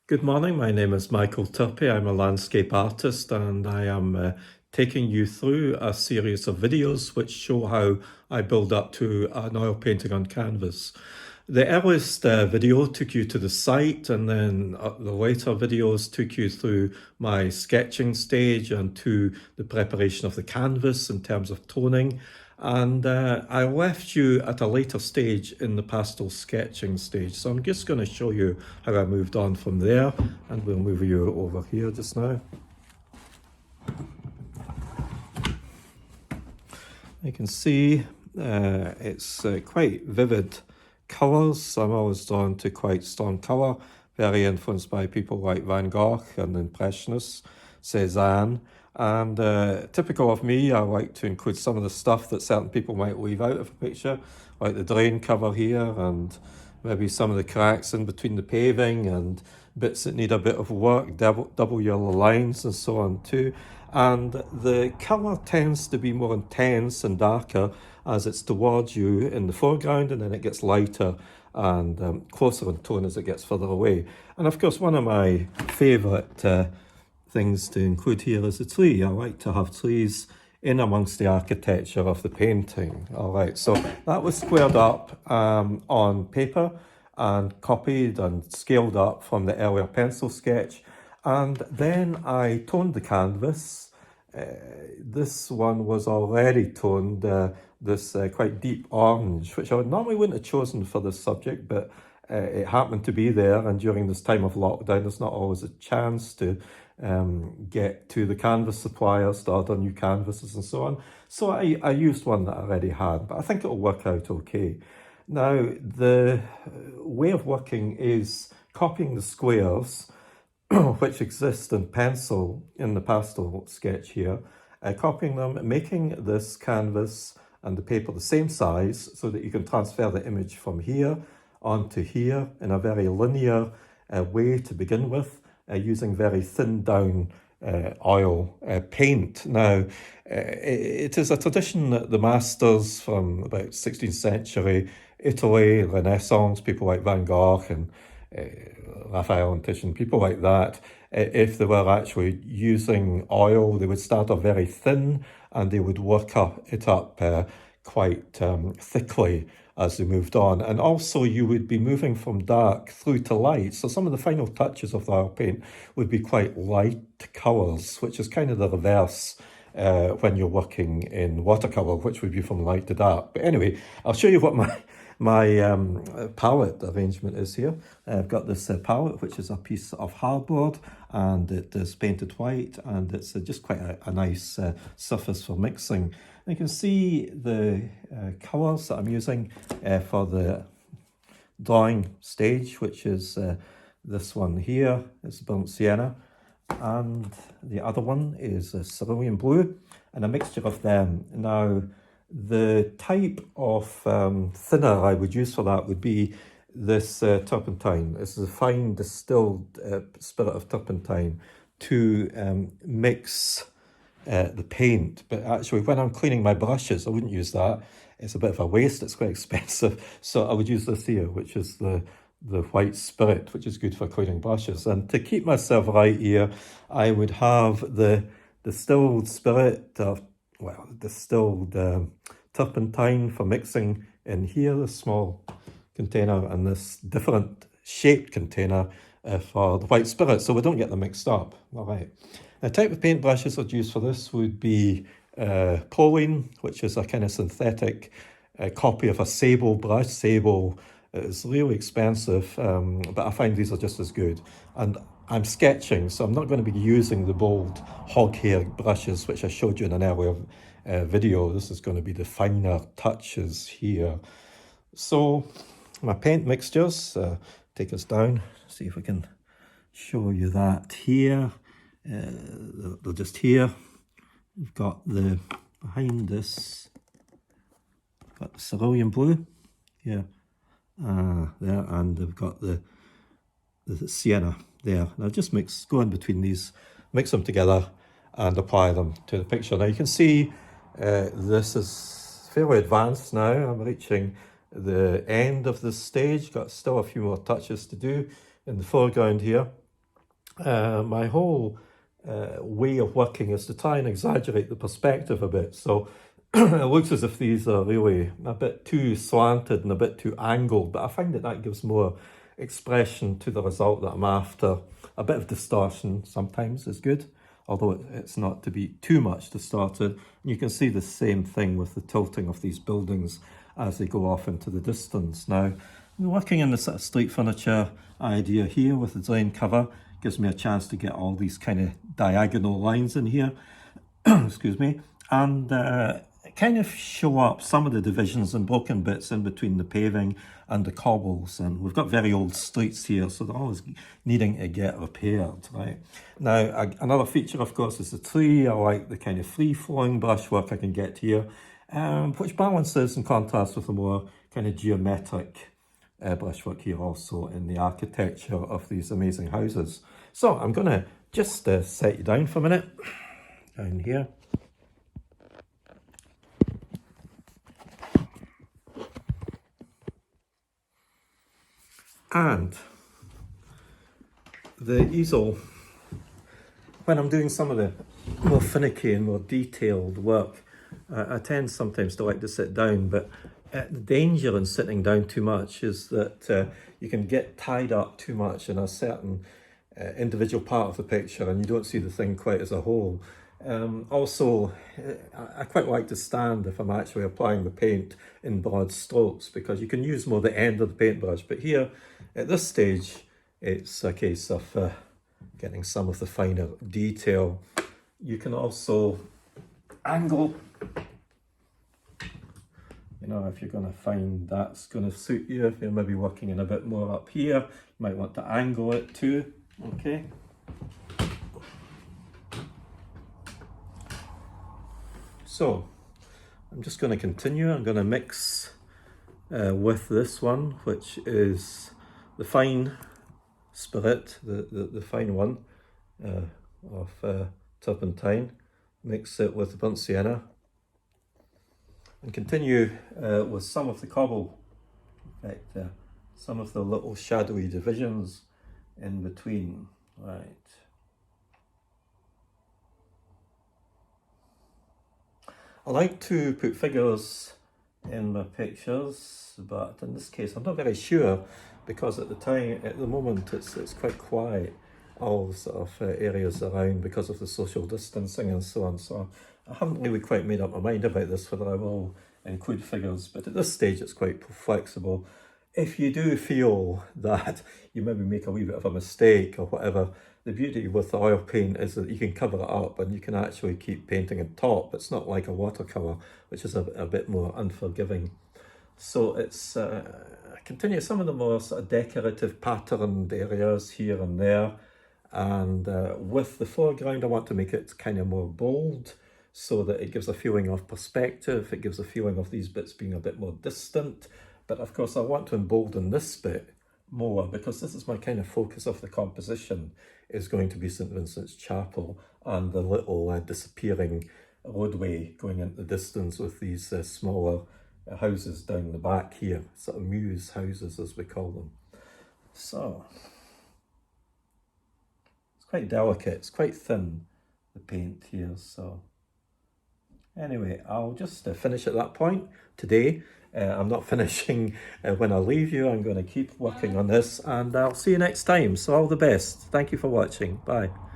Good morning, my name is Michael Turpey. I'm a landscape artist and I am taking you through a series of videos which show how I build up to an oil painting on canvas. The earliest video took you to the site, and then the later videos took you through my sketching stage and to the preparation of the canvas in terms of toning. And I left you at a later stage in the pastel sketching stage. So I'm just going to show you how I moved on from there, and we'll move you over here just now. You can see it's quite vivid colours. I'm always drawn to quite strong colour, very influenced by people like Van Gogh and Impressionists, Cézanne. And typical of me, I like to include some of the stuff that certain people might leave out of a picture, like the drain cover here, and maybe some of the cracks in between the paving and bits that need a bit of work, double yellow lines and so on too. And the colour tends to be more intense and darker as it's towards you in the foreground, and then it gets lighter and closer in tone as it gets further away. And of course, one of my favourite things to include here is a tree. I like to have trees in amongst the architecture of the painting. All right, so that was squared up on paper and copied and scaled up from the earlier pencil sketch. And then I toned the canvas. This one was already toned, this quite deep orange, which I normally wouldn't have chosen for this subject, but it happened to be there. And during this time of lockdown, there's not always a chance to get to the canvas suppliers to order new canvases and so on. So I used one that I already had, but I think it'll work out okay. Now, the way of working is copying the squares which exist in pencil in the pastel sketch here, copying them, making this canvas and the paper the same size so that you can transfer the image from here onto here in a very linear way to begin with, using very thin down oil paint. Now, it is a tradition that the masters from about 16th century Italy, Renaissance, people like Van Gogh and Raphael and Titian, people like that, if they were actually using oil, they would start off very thin and they would work it up quite thickly as they moved on. And also you would be moving from dark through to light. So some of the final touches of the oil paint would be quite light colours, which is kind of the reverse when you're working in watercolour, which would be from light to dark. But anyway, I'll show you what my palette arrangement is here. I've got this palette, which is a piece of hardboard, and it is painted white, and it's just quite a nice surface for mixing. And you can see the colours that I'm using for the drawing stage, which is this one here, it's burnt sienna, and the other one is cerulean blue, and a mixture of them. Now, the type of thinner I would use for that would be this turpentine. This is a fine distilled spirit of turpentine to mix the paint. But actually, when I'm cleaning my brushes, I wouldn't use that. It's a bit of a waste, it's quite expensive. So I would use this here, which is the white spirit, which is good for cleaning brushes. And to keep myself right here, I would have the distilled spirit of, well, distilled turpentine for mixing in here, this small container, and this different shaped container for the white spirit, so we don't get them mixed up. All right. The type of paint brushes I'd use for this would be Proline, which is a kind of synthetic copy of a sable brush. Sable is really expensive, but I find these are just as good. And I'm sketching, so I'm not going to be using the bold hog hair brushes, which I showed you in an earlier video. This is going to be the finer touches here. So my paint mixtures, take us down, see if we can show you that here. They're just here. We've got the, behind this, got the cerulean blue here, there, and we've got the sienna there. Now just go in between these, mix them together and apply them to the picture. Now you can see this is fairly advanced now. I'm reaching the end of this stage, got still a few more touches to do in the foreground here. my whole way of working is to try and exaggerate the perspective a bit. So it looks as if these are really a bit too slanted and a bit too angled, but I find that that gives more expression to the result that I'm after. A bit of distortion sometimes is good, although it's not to be too much distorted. And you can see the same thing with the tilting of these buildings as they go off into the distance. Now, I'm working in the sort of street furniture idea here with the drain cover. Gives me a chance to get all these kind of diagonal lines in here, excuse me, and kind of show up some of the divisions and broken bits in between the paving and the cobbles. And we've got very old streets here, so they're always needing to get repaired, right? Now, another feature, of course, is the tree. I like the kind of free-flowing brushwork I can get here, which balances and contrasts with the more kind of geometric brushwork here also in the architecture of these amazing houses. So I'm going to just set you down for a minute, down here. And the easel, when I'm doing some of the more finicky and more detailed work, I tend sometimes to like to sit down, but the danger in sitting down too much is that you can get tied up too much in a certain individual part of the picture and you don't see the thing quite as a whole. Also, I quite like to stand if I'm actually applying the paint in broad strokes, because you can use more the end of the paintbrush, but here at this stage it's a case of getting some of the finer detail. You can also angle, you know, if you're going to find that's going to suit you. If you're maybe working in a bit more up here, you might want to angle it too. Okay. So I'm just going to continue. I'm going to mix with this one, which is the fine spirit, the fine one of turpentine. Mix it with the burnt sienna and continue with some of the cobble, in fact, some of the little shadowy divisions in between, right. I like to put figures in my pictures, but in this case I'm not very sure, because at the moment it's quite quiet, all sort of areas around, because of the social distancing and so on. So I haven't really quite made up my mind about this, whether I will include figures, but at this stage it's quite flexible. If you do feel that you maybe make a wee bit of a mistake or whatever, the beauty with the oil paint is that you can cover it up and you can actually keep painting on top. It's not like a watercolour, which is a bit more unforgiving. So it's continue some of the more sort of decorative patterned areas here and there. And with the foreground, I want to make it kind of more bold, so that it gives a feeling of perspective. It gives a feeling of these bits being a bit more distant. But of course, I want to embolden this bit more, because this is my kind of focus of the composition, is going to be St. Vincent's Chapel and the little disappearing roadway going into the distance with these smaller houses down the back here, sort of mews houses as we call them. So it's quite delicate, it's quite thin, the paint here. So anyway, I'll just finish at that point today. I'm not finishing when I leave you. I'm going to keep working on this, and I'll see you next time. So all the best. Thank you for watching. Bye.